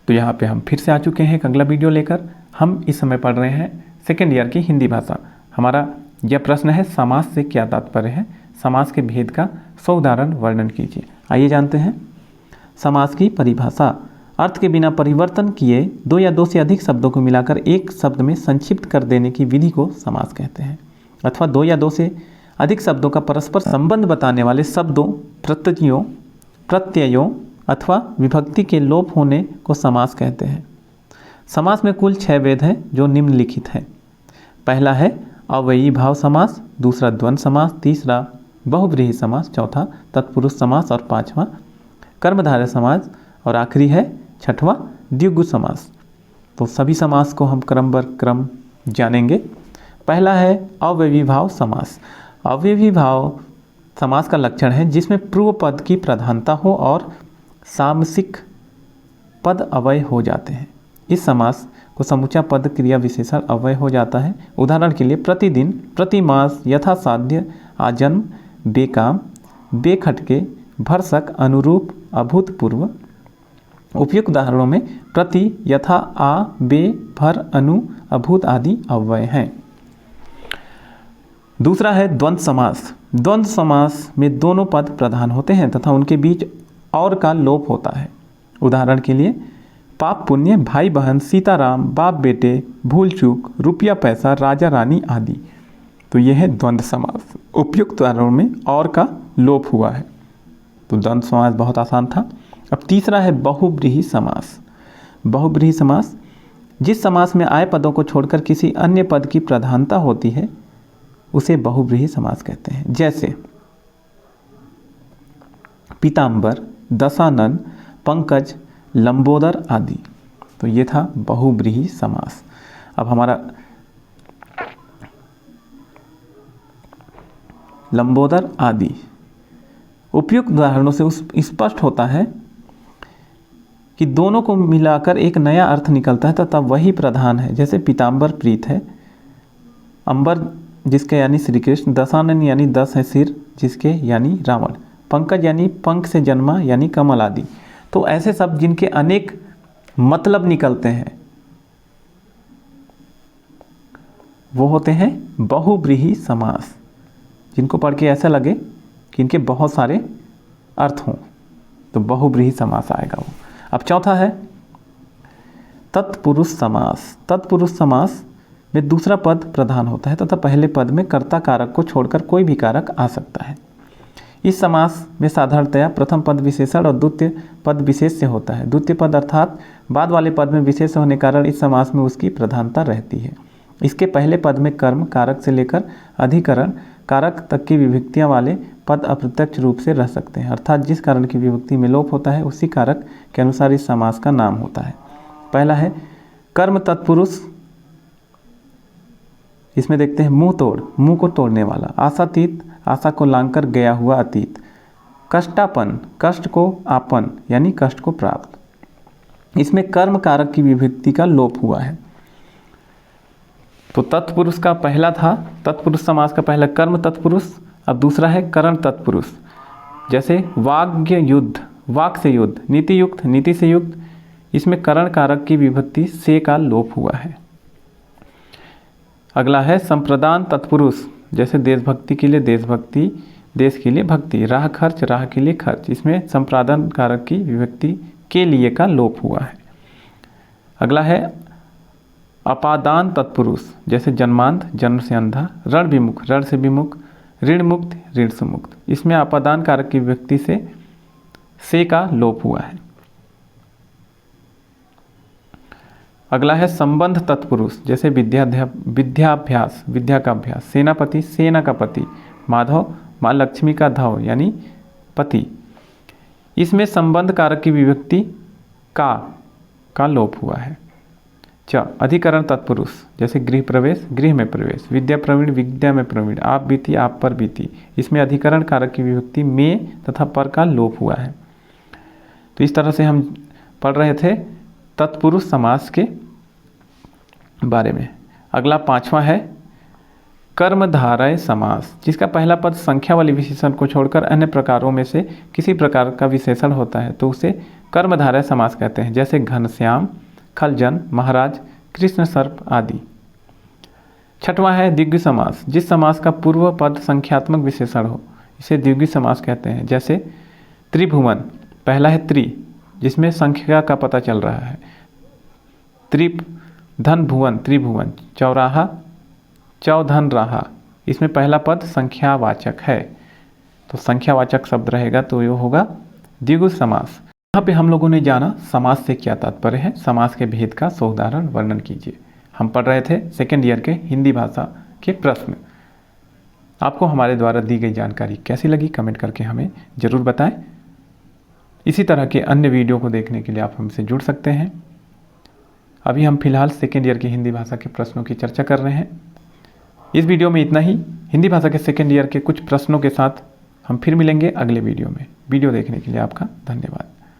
तो यहाँ पे हम फिर से आ चुके हैं एक अगला वीडियो लेकर। हम इस समय पढ़ रहे हैं सेकेंड ईयर की हिंदी भाषा। हमारा यह प्रश्न है, समास से क्या तात्पर्य है? समास के भेद का 100 उदाहरण वर्णन कीजिए। आइए जानते हैं समास की परिभाषा। अर्थ के बिना परिवर्तन किए दो या दो से अधिक शब्दों को मिलाकर एक शब्द में संक्षिप्त कर देने की विधि को समास कहते हैं। अथवा दो या दो से अधिक शब्दों का परस्पर संबंध बताने वाले शब्दों, प्रत्ययों अथवा विभक्ति के लोप होने को समास कहते हैं। समास में कुल 6 भेद हैं जो निम्नलिखित हैं। पहला है अव्ययी भाव समास, दूसरा द्वंद्व समास, तीसरा बहुव्रीहि समास, चौथा तत्पुरुष समास और पांचवा कर्मधारय समास और आखिरी है छठवां द्विगु समास। तो सभी समास को हम क्रम जानेंगे। पहला है अव्ययी भाव समास। अव्ययी भाव समास का लक्षण है जिसमें पूर्व पद की प्रधानता हो और सामसिक पद अव्यय हो जाते हैं। इस समास को समूचा पद क्रिया विशेषण अव्यय हो जाता है। उदाहरण के लिए प्रतिदिन, प्रतिमास, यथासाध्य, आजन्म, बेकाम, बेखटके, भरसक, अनुरूप, अभूतपूर्व। उपयुक्त उदाहरणों में प्रति, यथा, आ, बे, भर, अनु, अभूत आदि अव्यय हैं। दूसरा है द्वंद्व समास। द्वंद्व समास में दोनों पद प्रधान होते हैं तथा उनके बीच और का लोप होता है। उदाहरण के लिए पाप पुण्य, भाई बहन, सीताराम, बाप बेटे, भूल चूक, रुपया पैसा, राजा रानी आदि। तो यह है द्वंद्व समास। उपयुक्त उदाहरणों में और का लोप हुआ है। तो द्वंद्व समास बहुत आसान था। अब तीसरा है बहुव्रीहि समास। बहुव्रीहि समास जिस समास में आए पदों को छोड़कर किसी अन्य पद की प्रधानता होती है उसे बहुव्रीहि समास कहते हैं। जैसे पीताम्बर, दशानन, पंकज, लंबोदर आदि। तो ये था बहुव्रीहि समास। अब हमारा लंबोदर आदि उपयुक्त उदाहरणों से स्पष्ट होता है कि दोनों को मिलाकर एक नया अर्थ निकलता है तथा वही प्रधान है। जैसे पीताम्बर प्रीत है, अंबर जिसके यानी श्री कृष्ण, दशानन यानी 10 है सिर जिसके यानी रावण, पंकज यानी पंख से जन्मा यानी कमल आदि। तो ऐसे शब्द जिनके अनेक मतलब निकलते हैं वो होते हैं बहुव्रीहि समास, जिनको पढ़ के ऐसा लगे कि इनके बहुत सारे अर्थ हों, तो बहुव्रीहि समास आएगा वो। अब चौथा है तत्पुरुष समास। तत्पुरुष समास में दूसरा पद प्रधान होता है तथा पहले पद में कर्ता कारक को छोड़कर कोई भी कारक आ सकता है। इस समास में साधारणतया प्रथम पद विशेषण और द्वितीय पद विशेष से होता है। द्वितीय पद अर्थात बाद वाले पद में विशेष होने के कारण इस समास में उसकी प्रधानता रहती है। इसके पहले पद में कर्म कारक से लेकर अधिकरण कारक तक की विभक्तियां वाले पद अप्रत्यक्ष रूप से रह सकते हैं, अर्थात जिस कारण की विभक्ति में लोप होता है उसी कारक के अनुसार इस समास का नाम होता है। पहला है कर्म तत्पुरुष। इसमें देखते हैं मुंह तोड़, मुंह को तोड़ने वाला। आशातीत, आशा को लांघकर गया हुआ अतीत। कष्टापन, कष्ट को आपन यानी कष्ट को प्राप्त। इसमें कर्म कारक की विभक्ति का लोप हुआ है। तो तत्पुरुष का पहला था, तत्पुरुष समास का पहला कर्म तत्पुरुष। अब दूसरा है करण तत्पुरुष। जैसे वाग्य युद्ध, वाक से युद्ध, नीति युक्त, नीति से युक्त। इसमें करण कारक की विभक्ति से का लोप हुआ है। अगला है संप्रदान तत्पुरुष। जैसे देशभक्ति के लिए देशभक्ति, देश के लिए भक्ति, राह खर्च, राह के लिए खर्च। इसमें संप्रदान कारक की विभक्ति के लिए का लोप हुआ है। अगला है अपादान तत्पुरुष। जैसे जन्मांध, जन्म से अंधा, रण विमुख, रण से विमुख, ऋण मुक्त, ऋण से मुक्त। इसमें अपादान कारक की विभक्ति से का लोप हुआ है। अगला है संबंध तत्पुरुष। जैसे विद्याभ्यास, विद्या का अभ्यास, सेनापति, सेना का पति, माधव, माँ लक्ष्मी का धव यानी पति। इसमें संबंध कारक की विभक्ति का लोप हुआ है। अधिकरण तत्पुरुष। जैसे गृह प्रवेश, गृह में प्रवेश, विद्या प्रवीण, विद्या में प्रवीण, आप बीती, आप पर बीती। इसमें अधिकरण कारक की विभक्ति में तथा पर का लोप हुआ है। तो इस तरह से हम पढ़ रहे थे तत्पुरुष समास के बारे में। अगला पांचवा है कर्मधारय समास, जिसका पहला पद संख्या वाले विशेषण को छोड़कर अन्य प्रकारों में से किसी प्रकार का विशेषण होता है तो उसे कर्मधारय समास कहते हैं, जैसे घनश्याम, खलजन, महाराज, कृष्ण सर्प आदि। छठवां है द्विगु समास। जिस समास का पूर्व पद संख्यात्मक विशेषण हो इसे द्विगु समास कहते हैं, जैसे त्रिभुवन। पहला है त्रि, जिसमें संख्या का पता चल रहा है। त्रिप, धन भुवन, त्रिभुवन। चौराहा, चौधन राहा, इसमें पहला पद संख्यावाचक है, तो संख्यावाचक शब्द रहेगा तो ये होगा द्विगु समास। यहाँ पे हम लोगों ने जाना समास से क्या तात्पर्य है, समास के भेद का सोउदाहरण वर्णन कीजिए। हम पढ़ रहे थे सेकेंड ईयर के हिंदी भाषा के प्रश्न। आपको हमारे द्वारा दी गई जानकारी कैसी लगी कमेंट करके हमें ज़रूर बताएं। इसी तरह के अन्य वीडियो को देखने के लिए आप हमसे जुड़ सकते हैं। अभी हम फिलहाल सेकेंड ईयर की हिंदी भाषा के प्रश्नों की चर्चा कर रहे हैं। इस वीडियो में इतना ही। हिंदी भाषा के सेकेंड ईयर के कुछ प्रश्नों के साथ हम फिर मिलेंगे अगले वीडियो में। वीडियो देखने के लिए आपका धन्यवाद।